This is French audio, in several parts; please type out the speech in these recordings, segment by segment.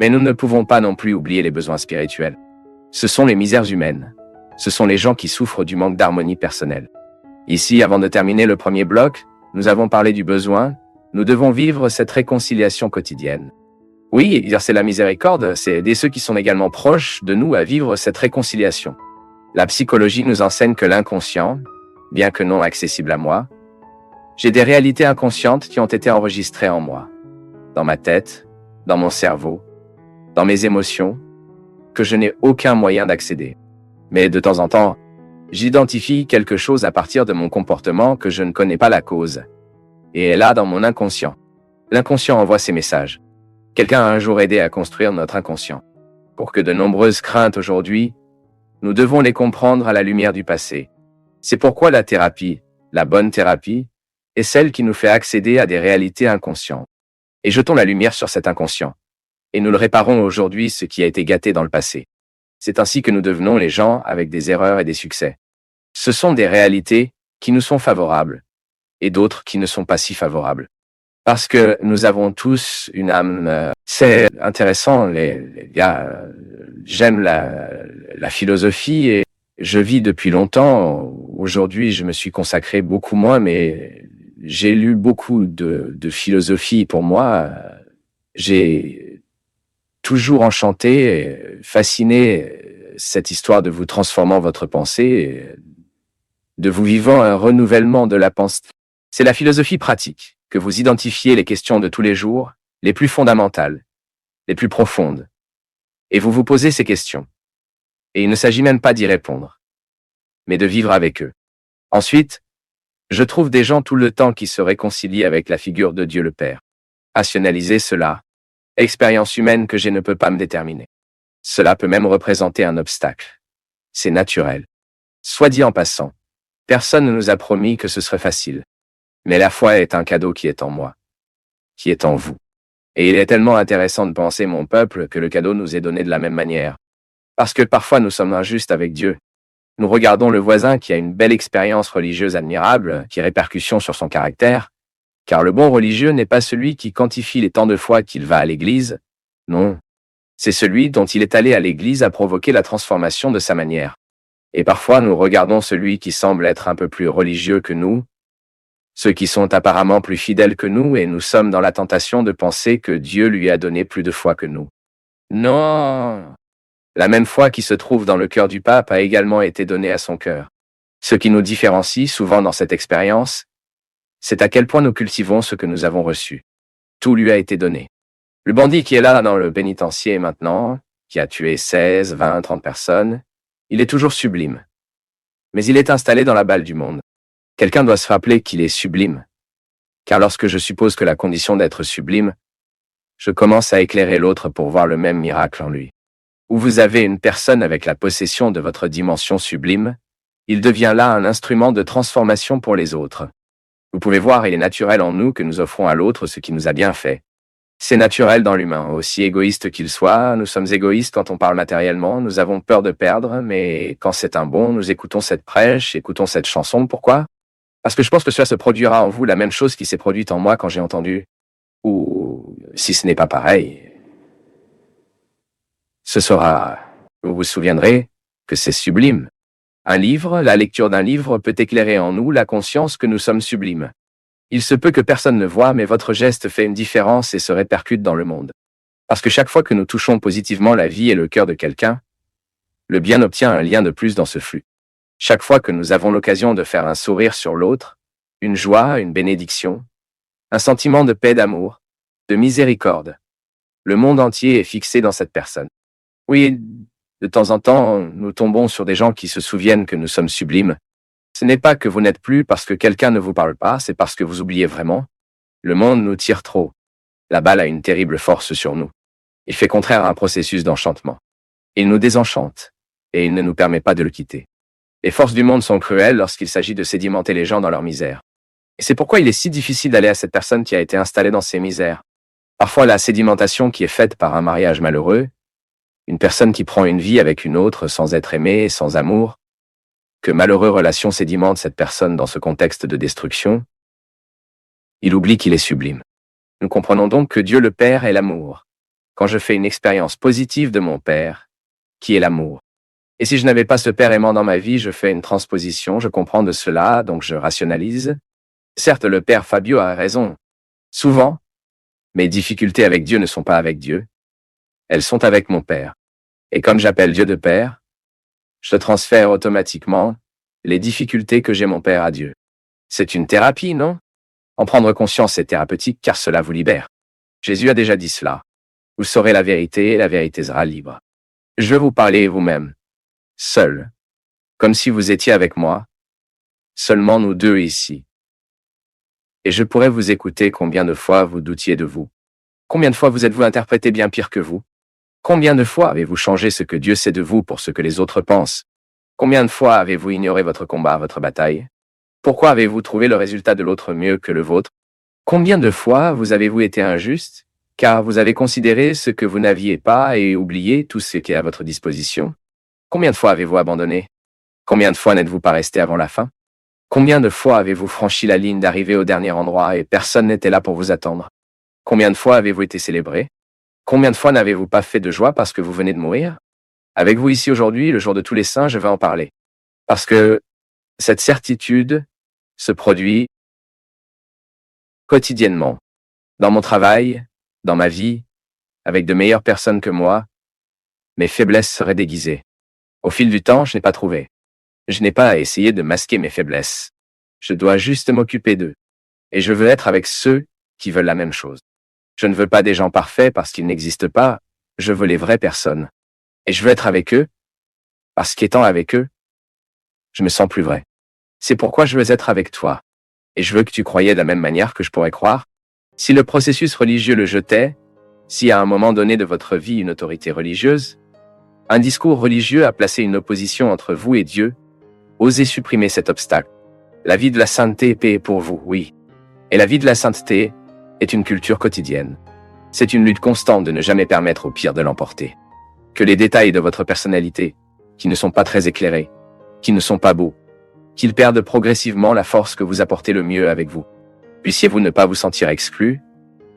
Mais nous ne pouvons pas non plus oublier les besoins spirituels. Ce sont les misères humaines. Ce sont les gens qui souffrent du manque d'harmonie personnelle. Ici, avant de terminer le premier bloc, nous avons parlé du besoin. Nous devons vivre cette réconciliation quotidienne. Oui, exercer la miséricorde, c'est aider ceux qui sont également proches de nous à vivre cette réconciliation. La psychologie nous enseigne que l'inconscient, bien que non accessible à moi, j'ai des réalités inconscientes qui ont été enregistrées en moi, dans ma tête, dans mon cerveau, dans mes émotions, que je n'ai aucun moyen d'accéder. Mais de temps en temps, j'identifie quelque chose à partir de mon comportement que je ne connais pas la cause. Et est là dans mon inconscient. L'inconscient envoie ses messages. Quelqu'un a un jour aidé à construire notre inconscient. Pour que de nombreuses craintes aujourd'hui, nous devons les comprendre à la lumière du passé. C'est pourquoi la thérapie, la bonne thérapie, est celle qui nous fait accéder à des réalités inconscientes. Et jetons la lumière sur cet inconscient. Et nous le réparons aujourd'hui ce qui a été gâté dans le passé. C'est ainsi que nous devenons les gens avec des erreurs et des succès. Ce sont des réalités qui nous sont favorables et d'autres qui ne sont pas si favorables. Parce que nous avons tous une âme. C'est intéressant, les gars. J'aime la philosophie et je vis depuis longtemps. Aujourd'hui, je me suis consacré beaucoup moins, mais j'ai lu beaucoup de philosophie. Pour moi, j'ai toujours enchanté, fasciné cette histoire de vous transformant votre pensée, de vous vivant un renouvellement de la pensée. C'est la philosophie pratique, que vous identifiez les questions de tous les jours, les plus fondamentales, les plus profondes, et vous vous posez ces questions. Et il ne s'agit même pas d'y répondre, mais de vivre avec eux. Ensuite, je trouve des gens tout le temps qui se réconcilient avec la figure de Dieu le Père. Rationaliser cela, expérience humaine que je ne peux pas me déterminer. Cela peut même représenter un obstacle. C'est naturel. Soit dit en passant, personne ne nous a promis que ce serait facile. Mais la foi est un cadeau qui est en moi, qui est en vous. Et il est tellement intéressant de penser, mon peuple, que le cadeau nous est donné de la même manière. Parce que parfois nous sommes injustes avec Dieu. Nous regardons le voisin qui a une belle expérience religieuse admirable, qui répercussion sur son caractère, car le bon religieux n'est pas celui qui quantifie les temps de fois qu'il va à l'église, non. C'est celui dont il est allé à l'église à provoquer la transformation de sa manière. Et parfois nous regardons celui qui semble être un peu plus religieux que nous, ceux qui sont apparemment plus fidèles que nous, et nous sommes dans la tentation de penser que Dieu lui a donné plus de foi que nous. Non! La même foi qui se trouve dans le cœur du pape a également été donnée à son cœur. Ce qui nous différencie souvent dans cette expérience, c'est à quel point nous cultivons ce que nous avons reçu. Tout lui a été donné. Le bandit qui est là dans le pénitencier maintenant, qui a tué 16, 20, 30 personnes, il est toujours sublime. Mais il est installé dans la balle du monde. Quelqu'un doit se rappeler qu'il est sublime. Car lorsque je suppose que la condition d'être sublime, je commence à éclairer l'autre pour voir le même miracle en lui. Où vous avez une personne avec la possession de votre dimension sublime, il devient là un instrument de transformation pour les autres. Vous pouvez voir, il est naturel en nous que nous offrons à l'autre ce qui nous a bien fait. C'est naturel dans l'humain, aussi égoïste qu'il soit. Nous sommes égoïstes quand on parle matériellement, nous avons peur de perdre, mais quand c'est un bon, nous écoutons cette prêche, écoutons cette chanson. Pourquoi ? Parce que je pense que cela se produira en vous la même chose qui s'est produite en moi quand j'ai entendu. Ou si ce n'est pas pareil, ce sera, vous vous souviendrez, que c'est sublime. Un livre, la lecture d'un livre peut éclairer en nous la conscience que nous sommes sublimes. Il se peut que personne ne voie, mais votre geste fait une différence et se répercute dans le monde. Parce que chaque fois que nous touchons positivement la vie et le cœur de quelqu'un, le bien obtient un lien de plus dans ce flux. Chaque fois que nous avons l'occasion de faire un sourire sur l'autre, une joie, une bénédiction, un sentiment de paix, d'amour, de miséricorde, le monde entier est fixé dans cette personne. Oui, de temps en temps, nous tombons sur des gens qui se souviennent que nous sommes sublimes. Ce n'est pas que vous n'êtes plus parce que quelqu'un ne vous parle pas, c'est parce que vous oubliez vraiment. Le monde nous tire trop. La balle a une terrible force sur nous. Il fait contraire à un processus d'enchantement. Il nous désenchante, et il ne nous permet pas de le quitter. Les forces du monde sont cruelles lorsqu'il s'agit de sédimenter les gens dans leur misère. Et c'est pourquoi il est si difficile d'aller à cette personne qui a été installée dans ses misères. Parfois, la sédimentation qui est faite par un mariage malheureux, une personne qui prend une vie avec une autre sans être aimée, sans amour, que malheureux relation sédimente cette personne dans ce contexte de destruction, il oublie qu'il est sublime. Nous comprenons donc que Dieu le Père est l'amour. quand je fais une expérience positive de mon Père, qui est l'amour. Et si je n'avais pas ce Père aimant dans ma vie, je fais une transposition, je comprends de cela, donc je rationalise. Certes, le Père Fabio a raison. Souvent, mes difficultés avec Dieu ne sont pas avec Dieu, elles sont avec mon Père. Et comme j'appelle Dieu de Père, je transfère automatiquement les difficultés que j'ai mon Père à Dieu. C'est une thérapie, non? En prendre conscience est thérapeutique car cela vous libère. Jésus a déjà dit cela. Vous saurez la vérité et la vérité sera libre. Je veux vous parler vous-même, seul, comme si vous étiez avec moi, seulement nous deux ici. Et je pourrais vous écouter combien de fois vous doutiez de vous. Combien de fois vous êtes-vous interprété bien pire que vous? Combien de fois avez-vous changé ce que Dieu sait de vous pour ce que les autres pensent? Combien de fois avez-vous ignoré votre combat, votre bataille? Pourquoi avez-vous trouvé le résultat de l'autre mieux que le vôtre? Combien de fois vous avez-vous été injuste, car vous avez considéré ce que vous n'aviez pas et oublié tout ce qui est à votre disposition? Combien de fois avez-vous abandonné? Combien de fois n'êtes-vous pas resté avant la fin? Combien de fois avez-vous franchi la ligne d'arrivée au dernier endroit et personne n'était là pour vous attendre? Combien de fois avez-vous été célébré? Combien de fois n'avez-vous pas fait de joie parce que vous venez de mourir? Avec vous ici aujourd'hui, le jour de tous les saints, je vais en parler. Parce que cette certitude se produit quotidiennement. Dans mon travail, dans ma vie, avec de meilleures personnes que moi, mes faiblesses seraient déguisées. Au fil du temps, je n'ai pas trouvé. Je n'ai pas à essayer de masquer mes faiblesses. Je dois juste m'occuper d'eux. Et je veux être avec ceux qui veulent la même chose. Je ne veux pas des gens parfaits parce qu'ils n'existent pas, je veux les vraies personnes. Et je veux être avec eux, parce qu'étant avec eux, je me sens plus vrai. C'est pourquoi je veux être avec toi. Et je veux que tu croyais de la même manière que je pourrais croire. Si le processus religieux le jetait, si à un moment donné de votre vie une autorité religieuse, un discours religieux a placé une opposition entre vous et Dieu, osez supprimer cet obstacle. La vie de la sainteté est paix pour vous, oui. Et la vie de la sainteté est une culture quotidienne. C'est une lutte constante de ne jamais permettre au pire de l'emporter. Que les détails de votre personnalité, qui ne sont pas très éclairés, qui ne sont pas beaux, qu'ils perdent progressivement la force que vous apportez le mieux avec vous. Puissiez-vous ne pas vous sentir exclu,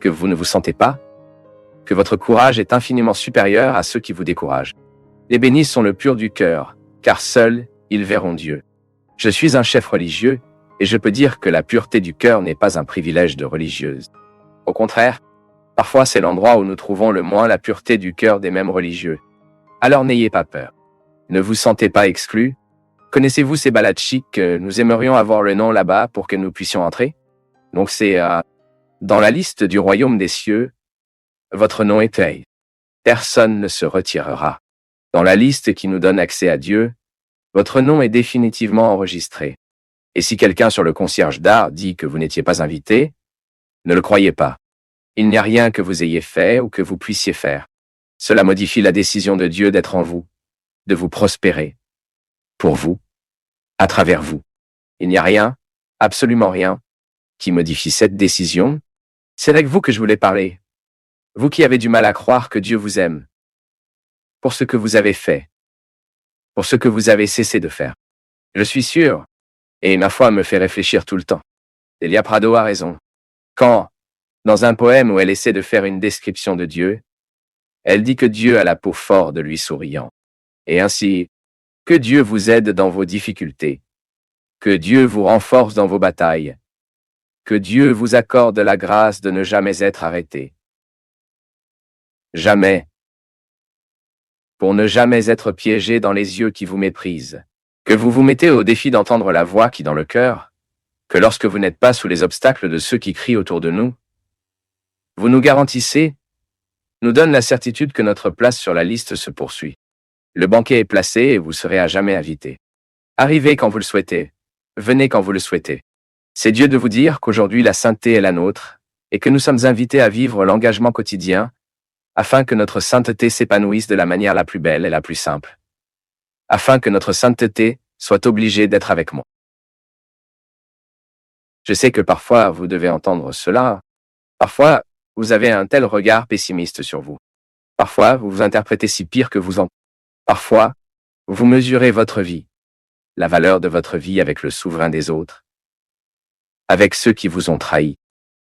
que vous ne vous sentez pas, que votre courage est infiniment supérieur à ceux qui vous découragent. Les bénis sont le pur du cœur, car seuls, ils verront Dieu. Je suis un chef religieux, et je peux dire que la pureté du cœur n'est pas un privilège de religieuse. Au contraire, parfois c'est l'endroit où nous trouvons le moins la pureté du cœur des mêmes religieux. Alors n'ayez pas peur. Ne vous sentez pas exclu. Connaissez-vous ces balades chics que nous aimerions avoir le nom là-bas pour que nous puissions entrer? Donc c'est dans la liste du royaume des cieux, votre nom est payé. Personne ne se retirera. Dans la liste qui nous donne accès à Dieu, votre nom est définitivement enregistré. Et si quelqu'un sur le concierge d'art dit que vous n'étiez pas invité, ne le croyez pas. Il n'y a rien que vous ayez fait ou que vous puissiez faire. Cela modifie la décision de Dieu d'être en vous, de vous prospérer, pour vous, à travers vous. Il n'y a rien, absolument rien, qui modifie cette décision. C'est avec vous que je voulais parler. Vous qui avez du mal à croire que Dieu vous aime. Pour ce que vous avez fait. Pour ce que vous avez cessé de faire. Je suis sûr, et ma foi me fait réfléchir tout le temps. Delia Prado a raison. Quand, dans un poème où elle essaie de faire une description de Dieu, elle dit que Dieu a la peau forte de lui souriant. Et ainsi, que Dieu vous aide dans vos difficultés. Que Dieu vous renforce dans vos batailles. Que Dieu vous accorde la grâce de ne jamais être arrêté. Jamais. Pour ne jamais être piégé dans les yeux qui vous méprisent. Que vous vous mettez au défi d'entendre la voix qui dans le cœur, que lorsque vous n'êtes pas sous les obstacles de ceux qui crient autour de nous, vous nous garantissez, nous donne la certitude que notre place sur la liste se poursuit. Le banquet est placé et vous serez à jamais invité. Arrivez quand vous le souhaitez, venez quand vous le souhaitez. C'est Dieu de vous dire qu'aujourd'hui la sainteté est la nôtre, et que nous sommes invités à vivre l'engagement quotidien, afin que notre sainteté s'épanouisse de la manière la plus belle et la plus simple. Afin que notre sainteté soit obligée d'être avec moi. Je sais que parfois vous devez entendre cela. Parfois, vous avez un tel regard pessimiste sur vous. Parfois, vous vous interprétez si pire que vous en... Parfois, vous mesurez votre vie, la valeur de votre vie avec le souverain des autres, avec ceux qui vous ont trahi.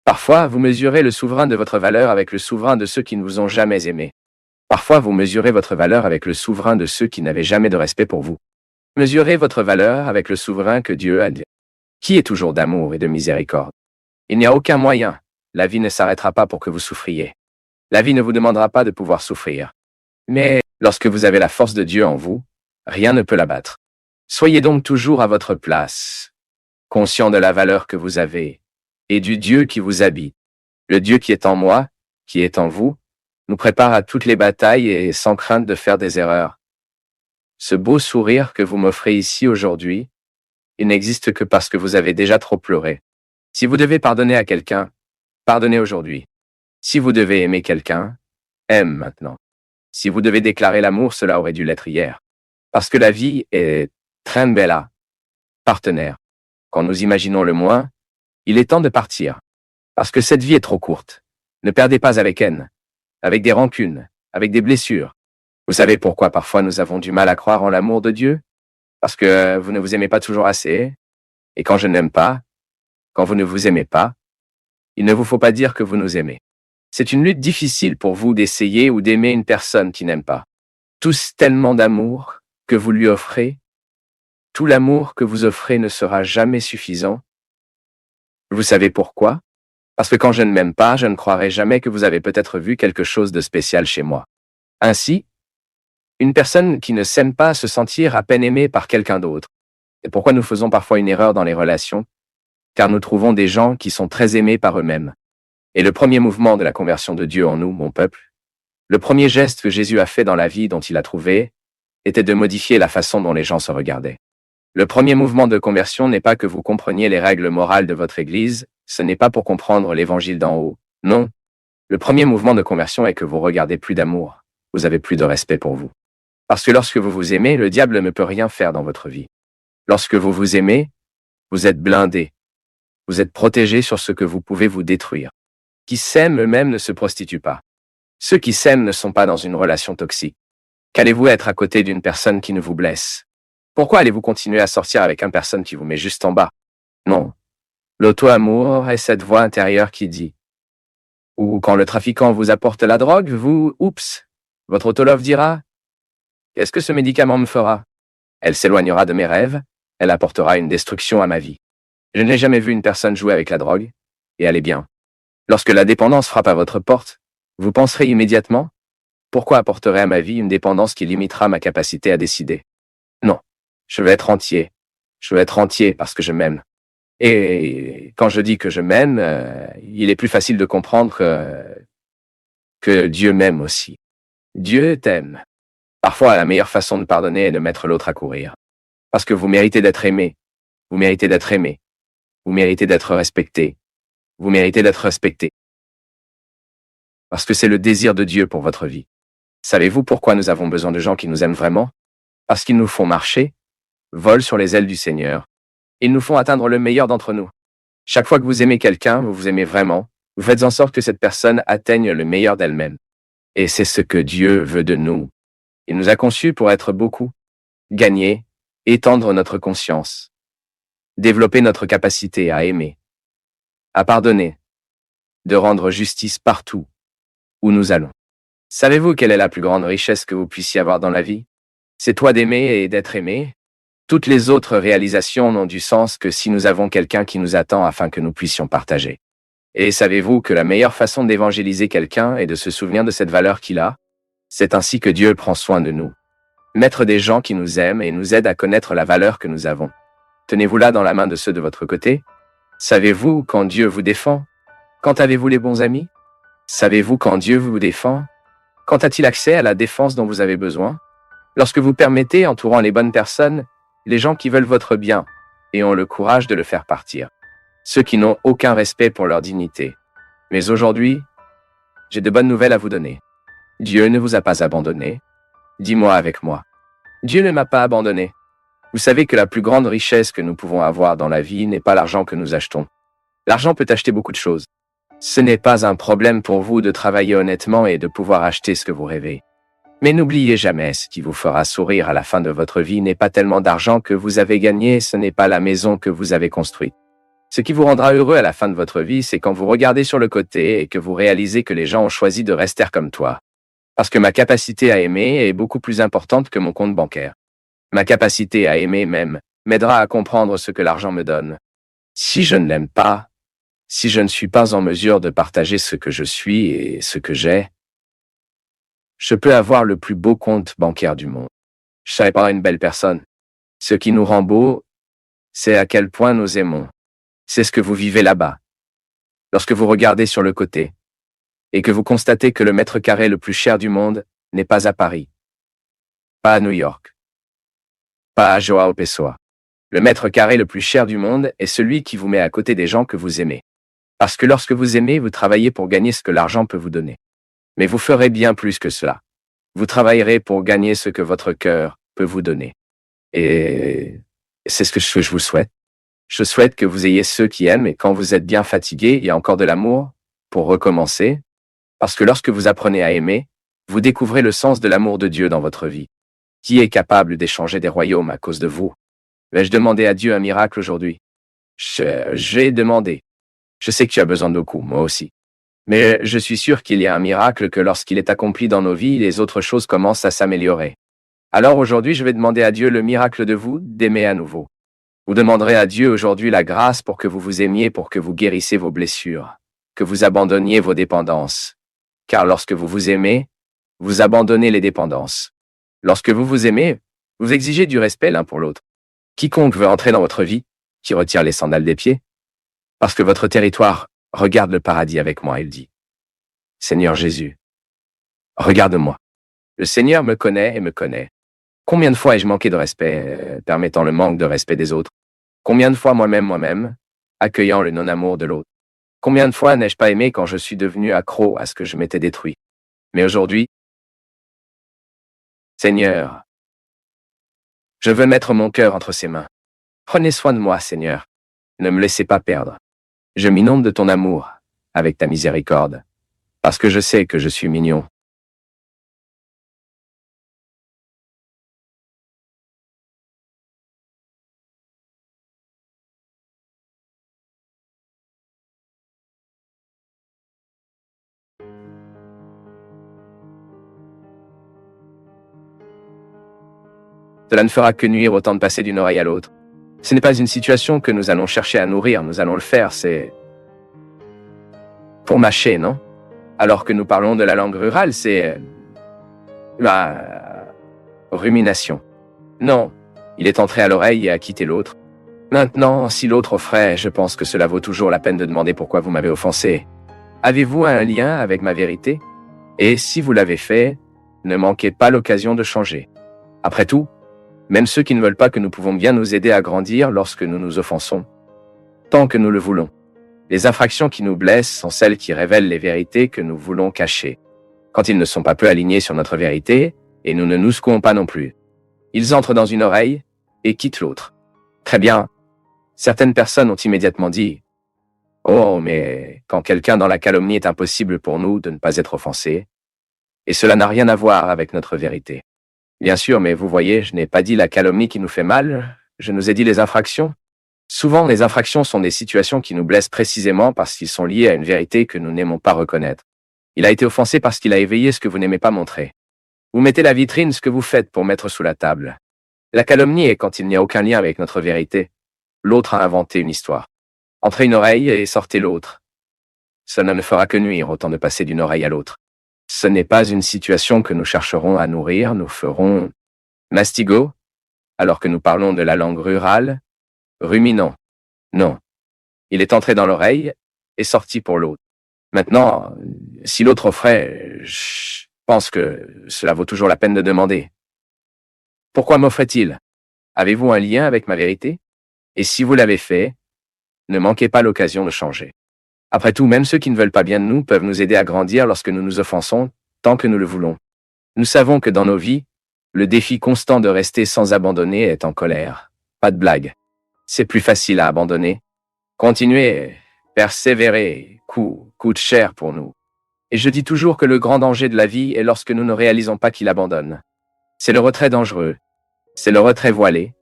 Parfois, vous mesurez le souverain de votre valeur avec le souverain de ceux qui ne vous ont jamais aimé. Parfois, vous mesurez votre valeur avec le souverain de ceux qui n'avaient jamais de respect pour vous. Mesurez votre valeur avec le souverain que Dieu a dit, qui est toujours d'amour et de miséricorde. Il n'y a aucun moyen. La vie ne s'arrêtera pas pour que vous souffriez. La vie ne vous demandera pas de pouvoir souffrir. Mais lorsque vous avez la force de Dieu en vous, rien ne peut l'abattre. Soyez donc toujours à votre place, conscient de la valeur que vous avez et du Dieu qui vous habite. Le Dieu qui est en moi, qui est en vous, nous prépare à toutes les batailles et sans crainte de faire des erreurs. Ce beau sourire que vous m'offrez ici aujourd'hui, il n'existe que parce que vous avez déjà trop pleuré. Si vous devez pardonner à quelqu'un, pardonnez aujourd'hui. Si vous devez aimer quelqu'un, aime maintenant. Si vous devez déclarer l'amour, cela aurait dû l'être hier. Parce que la vie est très bella, partenaire. Quand nous imaginons le moins, il est temps de partir. Parce que cette vie est trop courte. Ne perdez pas avec haine, avec des rancunes, avec des blessures. Vous savez pourquoi parfois nous avons du mal à croire en l'amour de Dieu? Parce que vous ne vous aimez pas toujours assez. Et quand je n'aime pas, quand vous ne vous aimez pas, il ne vous faut pas dire que vous nous aimez. C'est une lutte difficile pour vous d'essayer ou d'aimer une personne qui n'aime pas. Tous tellement d'amour que vous lui offrez, tout l'amour que vous offrez ne sera jamais suffisant. Vous savez pourquoi? Parce que quand je ne m'aime pas, je ne croirai jamais que vous avez peut-être vu quelque chose de spécial chez moi. Ainsi, une personne qui ne s'aime pas se sentir à peine aimée par quelqu'un d'autre. C'est pourquoi nous faisons parfois une erreur dans les relations, car nous trouvons des gens qui sont très aimés par eux-mêmes. Et le premier mouvement de la conversion de Dieu en nous, mon peuple, le premier geste que Jésus a fait dans la vie dont il a trouvé, était de modifier la façon dont les gens se regardaient. Le premier mouvement de conversion n'est pas que vous compreniez les règles morales de votre Église, ce n'est pas pour comprendre l'évangile d'en haut. Non. Le premier mouvement de conversion est que vous regardez plus d'amour, vous avez plus de respect pour vous. Parce que lorsque vous vous aimez, le diable ne peut rien faire dans votre vie. Lorsque vous vous aimez, vous êtes blindé. Vous êtes protégé sur ce que vous pouvez vous détruire. Qui s'aiment eux-mêmes ne se prostituent pas. Ceux qui s'aiment ne sont pas dans une relation toxique. Qu'allez-vous être à côté d'une personne qui ne vous blesse? Pourquoi allez-vous continuer à sortir avec une personne qui vous met juste en bas? Non. L'auto-amour est cette voix intérieure qui dit. Ou quand le trafiquant vous apporte la drogue, oups, votre autolove dira, qu'est-ce que ce médicament me fera? Elle s'éloignera de mes rêves, elle apportera une destruction à ma vie. Je n'ai jamais vu une personne jouer avec la drogue, et elle est bien. Lorsque la dépendance frappe à votre porte, vous penserez immédiatement, pourquoi apporterai à ma vie une dépendance qui limitera ma capacité à décider? Non, je veux être entier. Je veux être entier parce que je m'aime. Et quand je dis que je m'aime, il est plus facile de comprendre que Dieu m'aime aussi. Dieu t'aime. Parfois, la meilleure façon de pardonner est de mettre l'autre à courir. Parce que vous méritez d'être aimé. Vous méritez d'être aimé. Vous méritez d'être respecté. Vous méritez d'être respecté. Parce que c'est le désir de Dieu pour votre vie. Savez-vous pourquoi nous avons besoin de gens qui nous aiment vraiment? Parce qu'ils nous font marcher, volent sur les ailes du Seigneur. Ils nous font atteindre le meilleur d'entre nous. Chaque fois que vous aimez quelqu'un, vous vous aimez vraiment, vous faites en sorte que cette personne atteigne le meilleur d'elle-même. Et c'est ce que Dieu veut de nous. Il nous a conçus pour être beaucoup, gagner, étendre notre conscience, développer notre capacité à aimer, à pardonner, de rendre justice partout où nous allons. Savez-vous quelle est la plus grande richesse que vous puissiez avoir dans la vie? C'est toi d'aimer et d'être aimé. Toutes les autres réalisations n'ont du sens que si nous avons quelqu'un qui nous attend afin que nous puissions partager. Et savez-vous que la meilleure façon d'évangéliser quelqu'un est de se souvenir de cette valeur qu'il a? C'est ainsi que Dieu prend soin de nous. Mettre des gens qui nous aiment et nous aident à connaître la valeur que nous avons. Tenez-vous là dans la main de ceux de votre côté? Savez-vous quand Dieu vous défend? Quand avez-vous les bons amis? Savez-vous quand Dieu vous défend? Quand a-t-il accès à la défense dont vous avez besoin? Lorsque vous permettez, entourant les bonnes personnes, les gens qui veulent votre bien, et ont le courage de le faire partir. Ceux qui n'ont aucun respect pour leur dignité. Mais aujourd'hui, j'ai de bonnes nouvelles à vous donner. Dieu ne vous a pas abandonné. Dis-moi avec moi. Dieu ne m'a pas abandonné. Vous savez que la plus grande richesse que nous pouvons avoir dans la vie n'est pas l'argent que nous achetons. L'argent peut acheter beaucoup de choses. Ce n'est pas un problème pour vous de travailler honnêtement et de pouvoir acheter ce que vous rêvez. Mais n'oubliez jamais, ce qui vous fera sourire à la fin de votre vie n'est pas tellement d'argent que vous avez gagné, ce n'est pas la maison que vous avez construite. Ce qui vous rendra heureux à la fin de votre vie, c'est quand vous regardez sur le côté et que vous réalisez que les gens ont choisi de rester comme toi. Parce que ma capacité à aimer est beaucoup plus importante que mon compte bancaire. Ma capacité à aimer même m'aidera à comprendre ce que l'argent me donne. Si je ne l'aime pas, si je ne suis pas en mesure de partager ce que je suis et ce que j'ai, je peux avoir le plus beau compte bancaire du monde. Je ne serai pas une belle personne. Ce qui nous rend beau, c'est à quel point nous aimons. C'est ce que vous vivez là-bas. Lorsque vous regardez sur le côté et que vous constatez que le mètre carré le plus cher du monde n'est pas à Paris, pas à New York, pas à João Pessoa. Le mètre carré le plus cher du monde est celui qui vous met à côté des gens que vous aimez. Parce que lorsque vous aimez, vous travaillez pour gagner ce que l'argent peut vous donner. Mais vous ferez bien plus que cela. Vous travaillerez pour gagner ce que votre cœur peut vous donner. Et c'est ce que je vous souhaite. Je souhaite que vous ayez ceux qui aiment et quand vous êtes bien fatigué, il y a encore de l'amour pour recommencer. Parce que lorsque vous apprenez à aimer, vous découvrez le sens de l'amour de Dieu dans votre vie. Qui est capable d'échanger des royaumes à cause de vous? Vais-je demander à Dieu un miracle aujourd'hui? J'ai demandé. Je sais que tu as besoin de beaucoup, moi aussi. Mais je suis sûr qu'il y a un miracle que lorsqu'il est accompli dans nos vies, les autres choses commencent à s'améliorer. Alors aujourd'hui, je vais demander à Dieu le miracle de vous, d'aimer à nouveau. Vous demanderez à Dieu aujourd'hui la grâce pour que vous vous aimiez, pour que vous guérissiez vos blessures, que vous abandonniez vos dépendances. Car lorsque vous vous aimez, vous abandonnez les dépendances. Lorsque vous vous aimez, vous exigez du respect l'un pour l'autre. Quiconque veut entrer dans votre vie, qui retire les sandales des pieds, parce que votre territoire regarde le paradis avec moi, il dit. Seigneur Jésus, regarde-moi. Le Seigneur me connaît et me connaît. Combien de fois ai-je manqué de respect, permettant le manque de respect des autres? Combien de fois moi-même, accueillant le non-amour de l'autre? Combien de fois n'ai-je pas aimé quand je suis devenu accro à ce que je m'étais détruit? Mais aujourd'hui, Seigneur, je veux mettre mon cœur entre ses mains. Prenez soin de moi, Seigneur. Ne me laissez pas perdre. Je m'inonde de ton amour, avec ta miséricorde, parce que je sais que je suis mignon. Cela ne fera que nuire autant de passer d'une oreille à l'autre. Ce n'est pas une situation que nous allons chercher à nourrir, nous allons le faire, c'est pour mâcher, non? Alors que nous parlons de la langue rurale, c'est la rumination. Non, il est entré à l'oreille et a quitté l'autre. Maintenant, si l'autre offrait, je pense que cela vaut toujours la peine de demander pourquoi vous m'avez offensé. Avez-vous un lien avec ma vérité? Et si vous l'avez fait, ne manquez pas l'occasion de changer. Après tout, même ceux qui ne veulent pas que nous pouvons bien nous aider à grandir lorsque nous nous offensons, tant que nous le voulons. Les infractions qui nous blessent sont celles qui révèlent les vérités que nous voulons cacher. Quand ils ne sont pas peu alignés sur notre vérité, et nous ne nous secouons pas non plus. Ils entrent dans une oreille et quittent l'autre. Très bien. Certaines personnes ont immédiatement dit « Oh, mais quand quelqu'un dans la calomnie est impossible pour nous de ne pas être offensé. » Et cela n'a rien à voir avec notre vérité. Bien sûr, mais vous voyez, je n'ai pas dit la calomnie qui nous fait mal, je nous ai dit les infractions. Souvent, les infractions sont des situations qui nous blessent précisément parce qu'ils sont liés à une vérité que nous n'aimons pas reconnaître. Il a été offensé parce qu'il a éveillé ce que vous n'aimez pas montrer. Vous mettez la vitrine ce que vous faites pour mettre sous la table. La calomnie est quand il n'y a aucun lien avec notre vérité. L'autre a inventé une histoire. Entrez une oreille et sortez l'autre. Cela ne fera que nuire autant de passer d'une oreille à l'autre. Ce n'est pas une situation que nous chercherons à nourrir, nous ferons mastigo, alors que nous parlons de la langue rurale, ruminant. Non. Il est entré dans l'oreille et sorti pour l'autre. Maintenant, si l'autre offrait, je pense que cela vaut toujours la peine de demander. Pourquoi m'offrait-il? Avez-vous un lien avec ma vérité? Et si vous l'avez fait, ne manquez pas l'occasion de changer. Après tout, même ceux qui ne veulent pas bien de nous peuvent nous aider à grandir lorsque nous nous offensons, tant que nous le voulons. Nous savons que dans nos vies, le défi constant de rester sans abandonner est en colère. Pas de blague. C'est plus facile à abandonner. Continuer, persévérer, coûte cher pour nous. Et je dis toujours que le grand danger de la vie est lorsque nous ne réalisons pas qu'il abandonne. C'est le retrait dangereux. C'est le retrait voilé.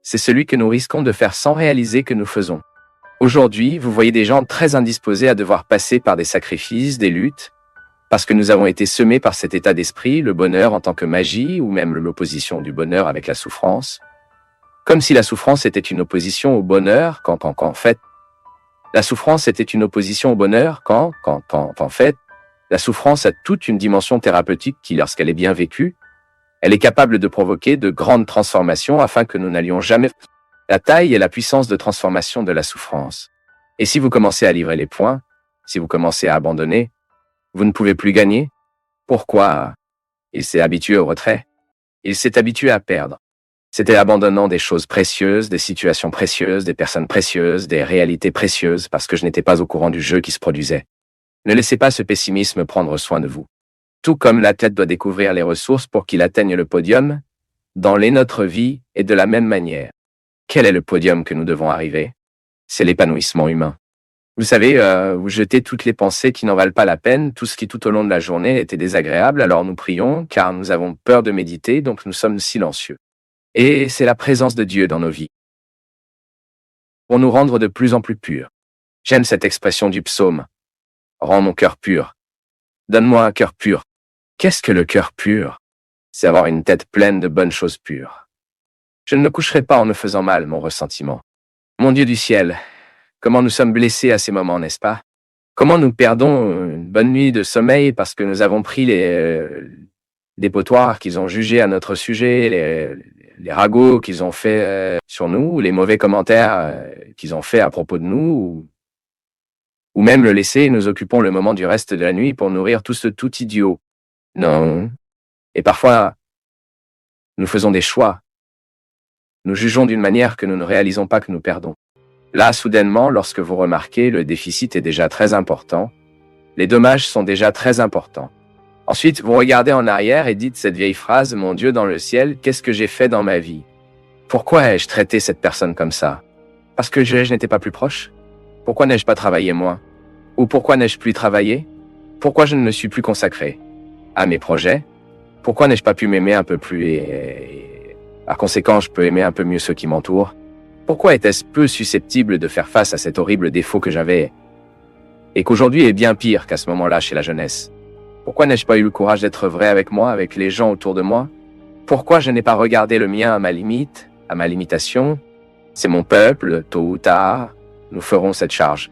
C'est celui que nous risquons de faire sans réaliser que nous faisons. Aujourd'hui, vous voyez des gens très indisposés à devoir passer par des sacrifices, des luttes, parce que nous avons été semés par cet état d'esprit, le bonheur en tant que magie, ou même l'opposition du bonheur avec la souffrance. Comme si la souffrance était une opposition au bonheur, quand en fait, la souffrance était une opposition au bonheur, quand en fait, la souffrance a toute une dimension thérapeutique qui, lorsqu'elle est bien vécue, elle est capable de provoquer de grandes transformations afin que nous n'allions jamais la taille et la puissance de transformation de la souffrance. Et si vous commencez à livrer les points, si vous commencez à abandonner, vous ne pouvez plus gagner. Pourquoi? Il s'est habitué au retrait. Il s'est habitué à perdre. C'était abandonnant des choses précieuses, des situations précieuses, des personnes précieuses, des réalités précieuses, parce que je n'étais pas au courant du jeu qui se produisait. Ne laissez pas ce pessimisme prendre soin de vous. Tout comme l'athlète doit découvrir les ressources pour qu'il atteigne le podium, dans notre vie et de la même manière. Quel est le podium que nous devons arriver? C'est l'épanouissement humain. Vous savez, vous jetez toutes les pensées qui n'en valent pas la peine, tout ce qui tout au long de la journée était désagréable, alors nous prions, car nous avons peur de méditer, donc nous sommes silencieux. Et c'est la présence de Dieu dans nos vies, pour nous rendre de plus en plus purs. J'aime cette expression du psaume. Rends mon cœur pur. Donne-moi un cœur pur. Qu'est-ce que le cœur pur? C'est avoir une tête pleine de bonnes choses pures. Je ne me coucherai pas en me faisant mal, mon ressentiment. Mon Dieu du ciel, comment nous sommes blessés à ces moments, n'est-ce pas? Comment nous perdons une bonne nuit de sommeil parce que nous avons pris les dépotoirs qu'ils ont jugés à notre sujet, les ragots qu'ils ont fait sur nous, les mauvais commentaires qu'ils ont fait à propos de nous, ou même le laisser et nous occupons le moment du reste de la nuit pour nourrir tout ce tout idiot. Non. Et parfois, nous faisons des choix. Nous jugeons d'une manière que nous ne réalisons pas que nous perdons. Là, soudainement, lorsque vous remarquez, le déficit est déjà très important. Les dommages sont déjà très importants. Ensuite, vous regardez en arrière et dites cette vieille phrase, « Mon Dieu dans le ciel, qu'est-ce que j'ai fait dans ma vie? Pourquoi ai-je traité cette personne comme ça? Parce que je n'étais pas plus proche? Pourquoi n'ai-je pas travaillé moins? Ou pourquoi n'ai-je plus travaillé? Pourquoi je ne me suis plus consacré à mes projets? Pourquoi n'ai-je pas pu m'aimer un peu plus et par conséquent, je peux aimer un peu mieux ceux qui m'entourent? Pourquoi était-ce peu susceptible de faire face à cet horrible défaut que j'avais et qu'aujourd'hui est bien pire qu'à ce moment-là chez la jeunesse? Pourquoi n'ai-je pas eu le courage d'être vrai avec moi, avec les gens autour de moi? Pourquoi je n'ai pas regardé le mien à ma limite, à ma limitation? C'est mon peuple, tôt ou tard, nous ferons cette charge.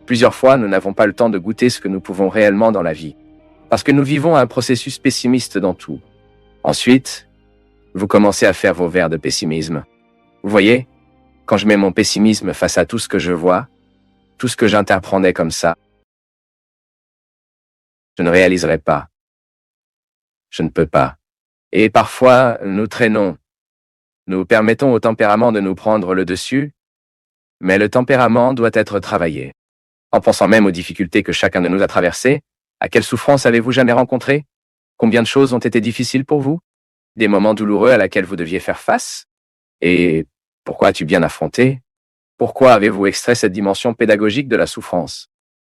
Plusieurs fois, nous n'avons pas le temps de goûter ce que nous pouvons réellement dans la vie, parce que nous vivons un processus pessimiste dans tout. Ensuite, vous commencez à faire vos vers de pessimisme. Vous voyez, quand je mets mon pessimisme face à tout ce que je vois, tout ce que j'interprenais comme ça, je ne réaliserai pas. Je ne peux pas. Et parfois, nous traînons. Nous permettons au tempérament de nous prendre le dessus, mais le tempérament doit être travaillé. En pensant même aux difficultés que chacun de nous a traversées, à quelle souffrance avez-vous jamais rencontré? Combien de choses ont été difficiles pour vous? Des moments douloureux à laquelle vous deviez faire face? Et pourquoi as-tu bien affronté? Pourquoi avez-vous extrait cette dimension pédagogique de la souffrance?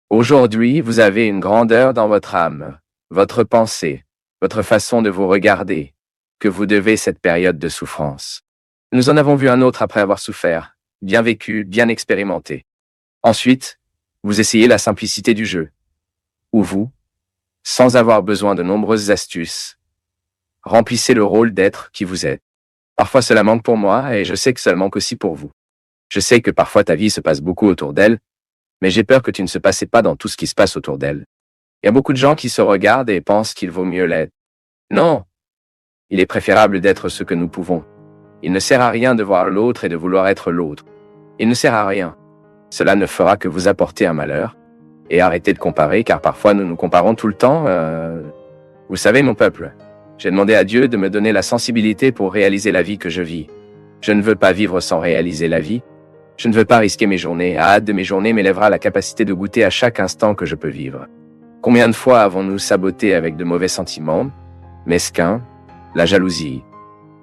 Aujourd'hui, vous avez une grandeur dans votre âme, votre pensée, votre façon de vous regarder, que vous devez cette période de souffrance. Nous en avons vu un autre après avoir souffert, bien vécu, bien expérimenté. Ensuite, vous essayez la simplicité du jeu, où vous, sans avoir besoin de nombreuses astuces, remplissez le rôle d'être qui vous êtes. Parfois cela manque pour moi et je sais que cela manque aussi pour vous. Je sais que parfois ta vie se passe beaucoup autour d'elle, mais j'ai peur que tu ne se passais pas dans tout ce qui se passe autour d'elle. Il y a beaucoup de gens qui se regardent et pensent qu'il vaut mieux l'être. Non, il est préférable d'être ce que nous pouvons. Il ne sert à rien de voir l'autre et de vouloir être l'autre. Il ne sert à rien. Cela ne fera que vous apporter un malheur. Et arrêtez de comparer, car parfois nous nous comparons tout le temps. Vous savez, mon peuple, j'ai demandé à Dieu de me donner la sensibilité pour réaliser la vie que je vis. Je ne veux pas vivre sans réaliser la vie. Je ne veux pas risquer mes journées. La hâte de mes journées m'élèvera la capacité de goûter à chaque instant que je peux vivre. Combien de fois avons-nous saboté avec de mauvais sentiments, mesquins, la jalousie?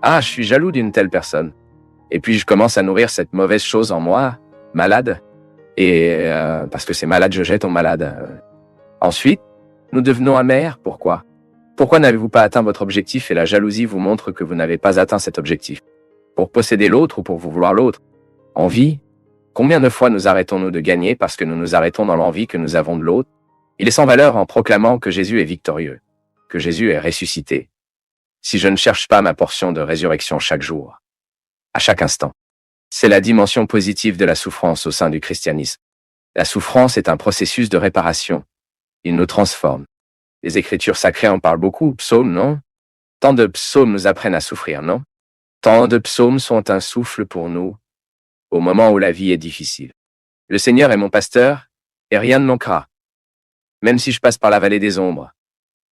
Ah, je suis jaloux d'une telle personne. Et puis je commence à nourrir cette mauvaise chose en moi, malade. Et parce que c'est malade, je jette en malade. Ensuite, nous devenons amers. Pourquoi? Pourquoi n'avez-vous pas atteint votre objectif et la jalousie vous montre que vous n'avez pas atteint cet objectif? Pour posséder l'autre ou pour vous vouloir l'autre? Envie? Combien de fois nous arrêtons-nous de gagner parce que nous nous arrêtons dans l'envie que nous avons de l'autre? Il est sans valeur en proclamant que Jésus est victorieux, que Jésus est ressuscité. Si je ne cherche pas ma portion de résurrection chaque jour, à chaque instant. C'est la dimension positive de la souffrance au sein du christianisme. La souffrance est un processus de réparation. Il nous transforme. Les Écritures sacrées en parlent beaucoup, psaumes, non? Tant de psaumes nous apprennent à souffrir, non? Tant de psaumes sont un souffle pour nous, au moment où la vie est difficile. Le Seigneur est mon pasteur, et rien ne manquera. Même si je passe par la vallée des ombres,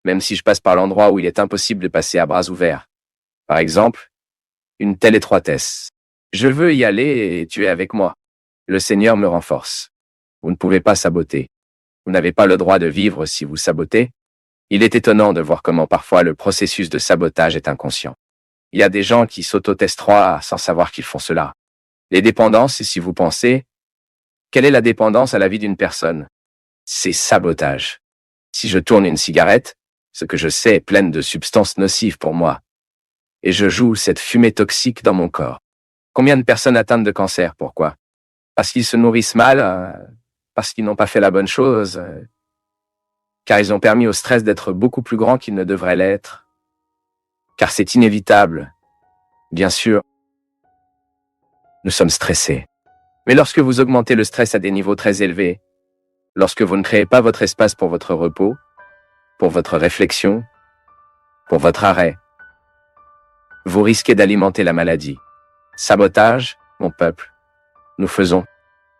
même si je passe par l'endroit où il est impossible de passer à bras ouverts. Par exemple, une telle étroitesse. Je veux y aller et tu es avec moi. Le Seigneur me renforce. Vous ne pouvez pas saboter. Vous n'avez pas le droit de vivre si vous sabotez. Il est étonnant de voir comment parfois le processus de sabotage est inconscient. Il y a des gens qui s'auto-testent sans savoir qu'ils font cela. Les dépendances, si vous pensez, quelle est la dépendance à la vie d'une personne? C'est sabotage. Si je tourne une cigarette, ce que je sais est pleine de substances nocives pour moi. Et je joue cette fumée toxique dans mon corps. Combien de personnes atteintes de cancer? Pourquoi? Parce qu'ils se nourrissent mal, parce qu'ils n'ont pas fait la bonne chose, car ils ont permis au stress d'être beaucoup plus grand qu'il ne devrait l'être. Car c'est inévitable. Bien sûr, nous sommes stressés. Mais lorsque vous augmentez le stress à des niveaux très élevés, lorsque vous ne créez pas votre espace pour votre repos, pour votre réflexion, pour votre arrêt, vous risquez d'alimenter la maladie. Sabotage, mon peuple. Nous faisons.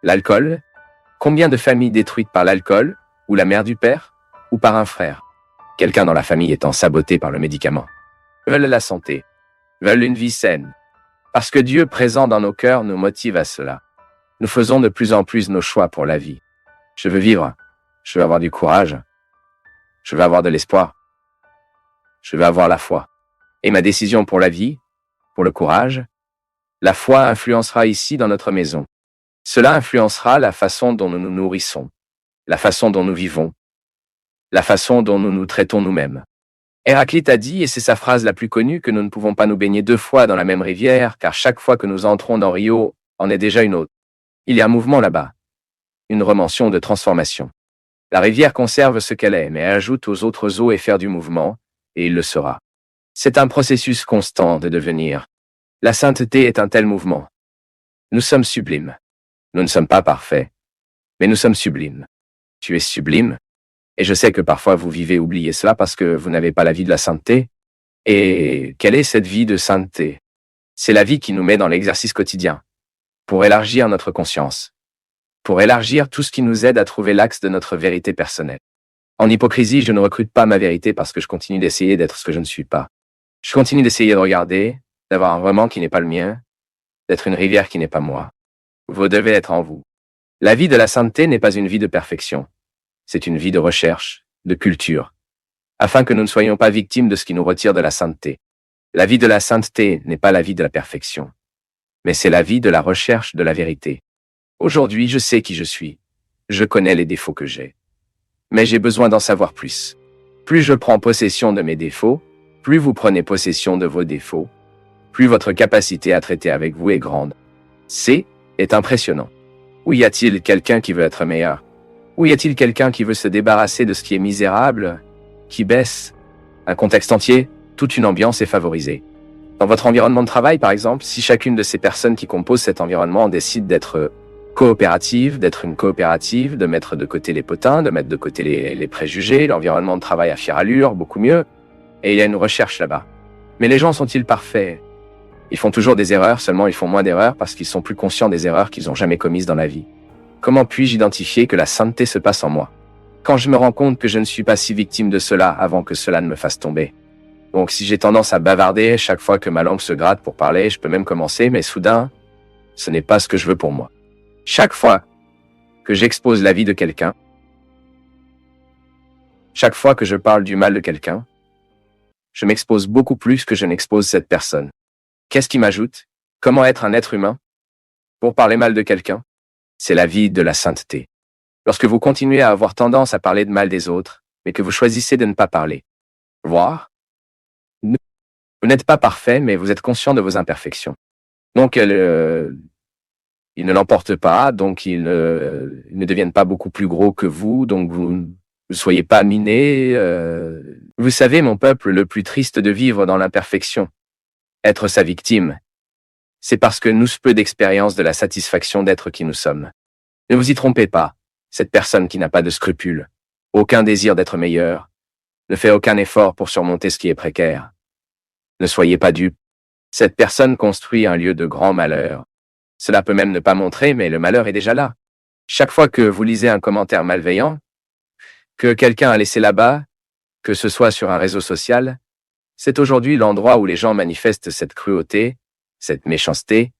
L'alcool? Combien de familles détruites par l'alcool, ou la mère du père, ou par un frère? Quelqu'un dans la famille étant saboté par le médicament. Veulent la santé. Veulent une vie saine. Parce que Dieu présent dans nos cœurs nous motive à cela. Nous faisons de plus en plus nos choix pour la vie. Je veux vivre. Je veux avoir du courage. Je veux avoir de l'espoir. Je veux avoir la foi. Et ma décision pour la vie, pour le courage, la foi influencera ici dans notre maison. Cela influencera la façon dont nous nous nourrissons, la façon dont nous vivons, la façon dont nous nous traitons nous-mêmes. Héraclite a dit, et c'est sa phrase la plus connue, que nous ne pouvons pas nous baigner 2 fois dans la même rivière, car chaque fois que nous entrons dans Rio, en est déjà une autre. Il y a un mouvement là-bas, une remention de transformation. La rivière conserve ce qu'elle est, mais ajoute aux autres eaux et faire du mouvement, et il le sera. C'est un processus constant de devenir. La sainteté est un tel mouvement. Nous sommes sublimes. Nous ne sommes pas parfaits, mais nous sommes sublimes. Tu es sublime, et je sais que parfois vous vivez oublier cela parce que vous n'avez pas la vie de la sainteté. Et quelle est cette vie de sainteté? C'est la vie qui nous met dans l'exercice quotidien, pour élargir notre conscience, pour élargir tout ce qui nous aide à trouver l'axe de notre vérité personnelle. En hypocrisie, je ne recrute pas ma vérité parce que je continue d'essayer d'être ce que je ne suis pas. Je continue d'essayer de regarder, d'avoir un roman qui n'est pas le mien, d'être une rivière qui n'est pas moi. Vous devez être en vous. La vie de la sainteté n'est pas une vie de perfection. C'est une vie de recherche, de culture, afin que nous ne soyons pas victimes de ce qui nous retire de la sainteté. La vie de la sainteté n'est pas la vie de la perfection, mais c'est la vie de la recherche de la vérité. Aujourd'hui, je sais qui je suis. Je connais les défauts que j'ai. Mais j'ai besoin d'en savoir plus. Plus je prends possession de mes défauts, plus vous prenez possession de vos défauts, plus votre capacité à traiter avec vous est grande. Est impressionnant. Où y a-t-il quelqu'un qui veut être meilleur? Où y a-t-il quelqu'un qui veut se débarrasser de ce qui est misérable, qui baisse? Un contexte entier, toute une ambiance est favorisée. Dans votre environnement de travail, par exemple, si chacune de ces personnes qui composent cet environnement décide d'être coopérative, d'être une coopérative, de mettre de côté les potins, de mettre de côté les préjugés, l'environnement de travail à fière allure, beaucoup mieux. Et il y a une recherche là-bas. Mais les gens sont-ils parfaits? Ils font toujours des erreurs, seulement ils font moins d'erreurs parce qu'ils sont plus conscients des erreurs qu'ils n'ont jamais commises dans la vie. Comment puis-je identifier que la sainteté se passe en moi? Quand je me rends compte que je ne suis pas si victime de cela avant que cela ne me fasse tomber. Donc si j'ai tendance à bavarder chaque fois que ma langue se gratte pour parler, je peux même commencer, mais soudain, ce n'est pas ce que je veux pour moi. Chaque fois que j'expose la vie de quelqu'un, chaque fois que je parle du mal de quelqu'un, je m'expose beaucoup plus que je n'expose cette personne. Qu'est-ce qui m'ajoute? Comment être un être humain? Pour parler mal de quelqu'un, c'est la vie de la sainteté. Lorsque vous continuez à avoir tendance à parler de mal des autres, mais que vous choisissez de ne pas parler. Voir? Vous n'êtes pas parfait, mais vous êtes conscient de vos imperfections. Donc, il Ils ne l'emportent pas, donc ils ne deviennent pas beaucoup plus gros que vous, donc vous ne soyez pas minés. Vous savez, mon peuple, le plus triste de vivre dans l'imperfection, être sa victime, c'est parce que nous peu d'expérience de la satisfaction d'être qui nous sommes. Ne vous y trompez pas, cette personne qui n'a pas de scrupules, aucun désir d'être meilleur, ne fait aucun effort pour surmonter ce qui est précaire. Ne soyez pas dupes, cette personne construit un lieu de grand malheur. Cela peut même ne pas montrer, mais le malheur est déjà là. Chaque fois que vous lisez un commentaire malveillant, que quelqu'un a laissé là-bas, que ce soit sur un réseau social, c'est aujourd'hui l'endroit où les gens manifestent cette cruauté, cette méchanceté.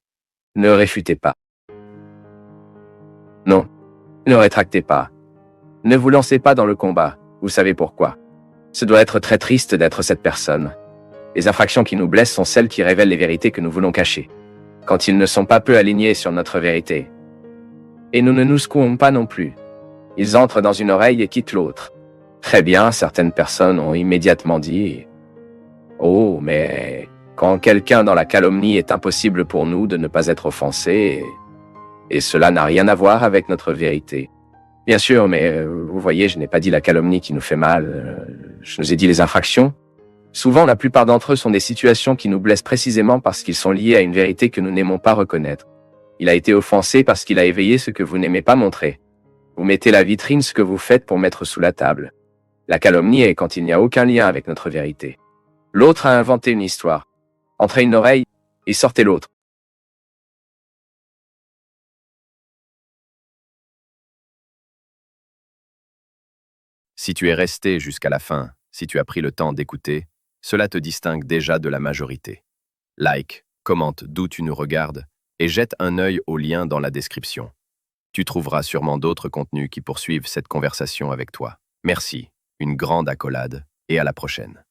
Ne réfutez pas. Non, ne rétractez pas. Ne vous lancez pas dans le combat, vous savez pourquoi. Ce doit être très triste d'être cette personne. Les infractions qui nous blessent sont celles qui révèlent les vérités que nous voulons cacher, quand ils ne sont pas peu alignés sur notre vérité. Et nous ne nous secouons pas non plus. Ils entrent dans une oreille et quittent l'autre. Très bien, certaines personnes ont immédiatement dit « Oh, mais quand quelqu'un dans la calomnie est impossible pour nous de ne pas être offensé, et cela n'a rien à voir avec notre vérité. » Bien sûr, mais vous voyez, je n'ai pas dit la calomnie qui nous fait mal, je nous ai dit les infractions. Souvent, la plupart d'entre eux sont des situations qui nous blessent précisément parce qu'ils sont liés à une vérité que nous n'aimons pas reconnaître. Il a été offensé parce qu'il a éveillé ce que vous n'aimez pas montrer. Vous mettez la vitrine ce que vous faites pour mettre sous la table. La calomnie est quand il n'y a aucun lien avec notre vérité. L'autre a inventé une histoire. Entrez une oreille et sortez l'autre. Si tu es resté jusqu'à la fin, si tu as pris le temps d'écouter, cela te distingue déjà de la majorité. Like, commente d'où tu nous regardes et jette un œil au lien dans la description. Tu trouveras sûrement d'autres contenus qui poursuivent cette conversation avec toi. Merci, une grande accolade et à la prochaine.